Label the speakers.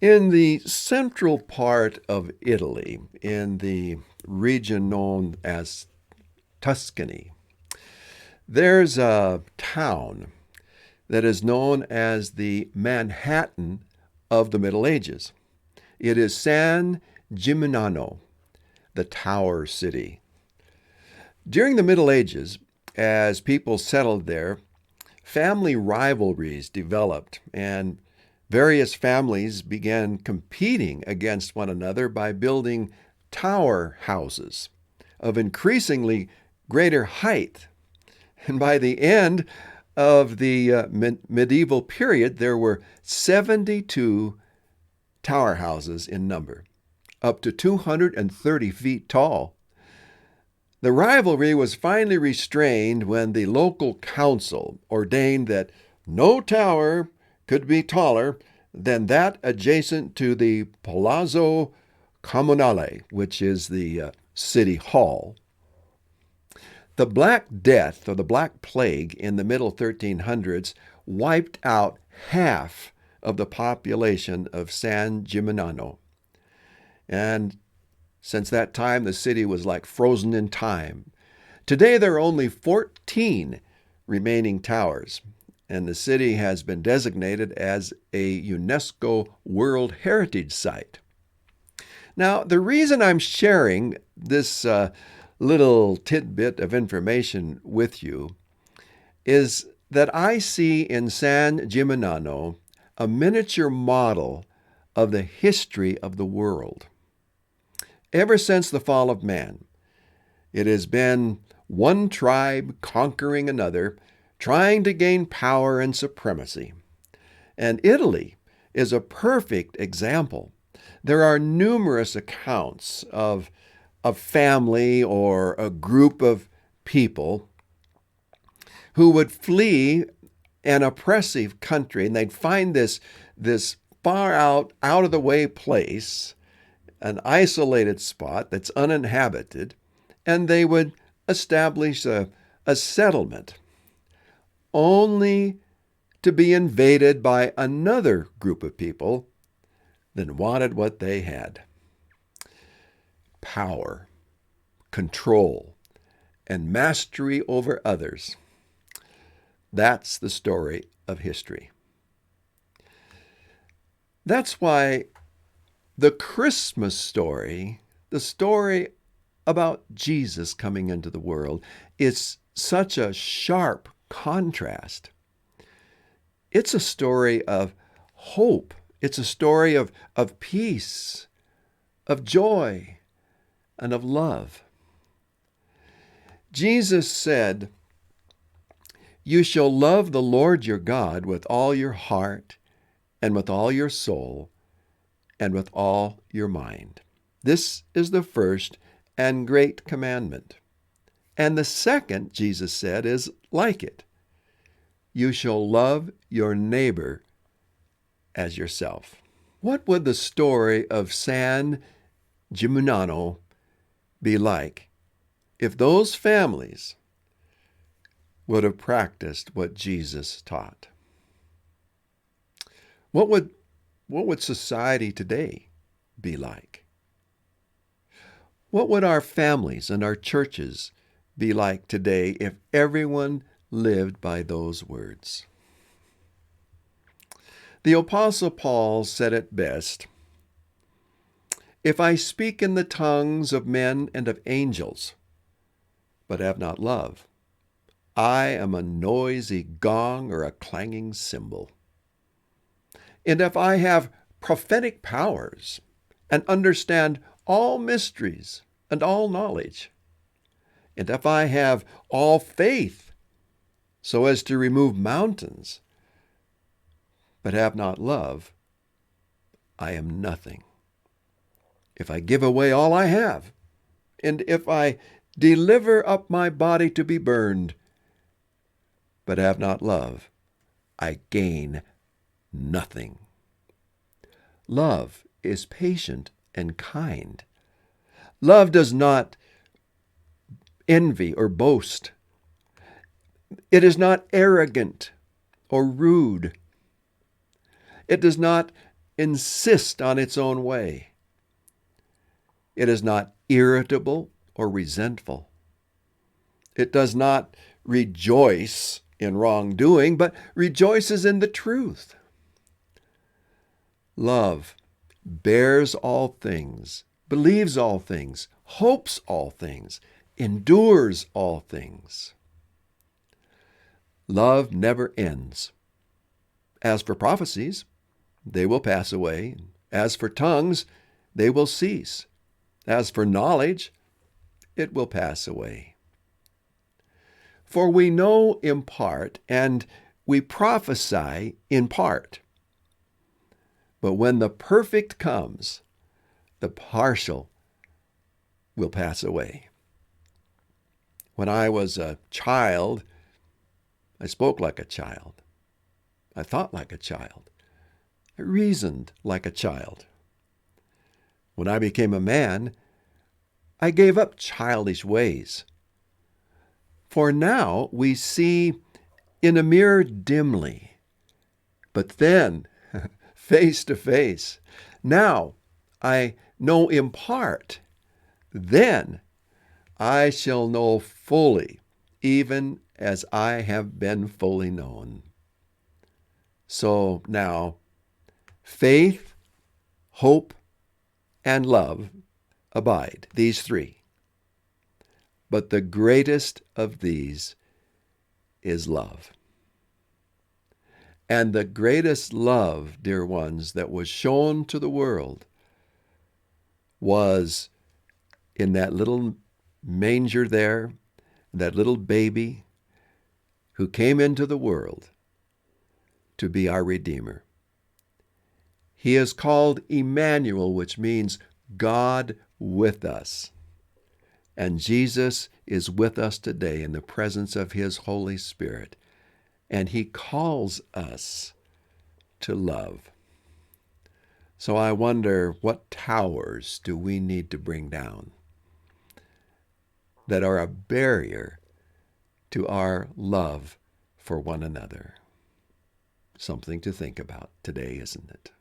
Speaker 1: In the central part of Italy, in the region known as Tuscany, there's a town that is known as the Manhattan of the Middle Ages. It is San Gimignano, the Tower City. During the Middle Ages, as people settled there, family rivalries developed, and various families began competing against one another by building tower houses of increasingly greater height. And by the end of the medieval period, there were 72 tower houses in number, up to 230 feet tall. The rivalry was finally restrained when the local council ordained that no tower could be taller than that adjacent to the Palazzo Comunale, which is the city hall. The Black Death, or the Black Plague, in the middle 1300s wiped out half of the population of San Gimignano. And since that time, the city was like frozen in time. Today, there are only 14 remaining towers, and the city has been designated as a UNESCO World Heritage Site. Now, the reason I'm sharing this little tidbit of information with you is that I see in San Gimignano a miniature model of the history of the world. Ever since the fall of man, it has been one tribe conquering another, trying to gain power and supremacy. And Italy is a perfect example. There are numerous accounts of a family or a group of people who would flee an oppressive country, and they'd find this far out of the way place, an isolated spot that's uninhabited, and they would establish a settlement, only to be invaded by another group of people that wanted what they had: power, control, and mastery over others. That's the story of history. That's why the Christmas story, the story about Jesus coming into the world, is such a sharp contrast. It's a story of hope. It's a story of peace, of joy, and of love. Jesus said, "You shall love the Lord your God with all your heart and with all your soul and with all your mind. This is the first and great commandment. And the second," Jesus said, "is like it. You shall love your neighbor as yourself." What would the story of San Gimignano be like if those families would have practiced what Jesus taught? What would society today be like? What would our families and our churches be like today if everyone lived by those words? The Apostle Paul said it best: "If I speak in the tongues of men and of angels, but have not love, I am a noisy gong or a clanging cymbal. And if I have prophetic powers and understand all mysteries and all knowledge, and if I have all faith so as to remove mountains, but have not love, I am nothing. If I give away all I have, and if I deliver up my body to be burned, but have not love, I gain nothing." Love is patient and kind. Love does not envy or boast. It is not arrogant or rude. It does not insist on its own way. It is not irritable or resentful. It does not rejoice in wrongdoing, but rejoices in the truth. Love bears all things, believes all things, hopes all things, endures all things. Love never ends. As for prophecies, they will pass away. As for tongues, they will cease. As for knowledge, it will pass away. For we know in part, and we prophesy in part. But when the perfect comes, the partial will pass away. When I was a child, I spoke like a child. I thought like a child. I reasoned like a child. When I became a man, I gave up childish ways. For now we see in a mirror dimly, but then face to face. Now I know in part. Then I shall know fully, even as I have been fully known. So now, faith, hope, and love abide, these three. But the greatest of these is love. And the greatest love, dear ones, that was shown to the world was in that little manger there, that little baby who came into the world to be our Redeemer. He is called Emmanuel, which means God with us. And Jesus is with us today in the presence of his Holy Spirit. And he calls us to love. So I wonder, what towers do we need to bring down that are a barrier to our love for one another? Something to think about today, isn't it?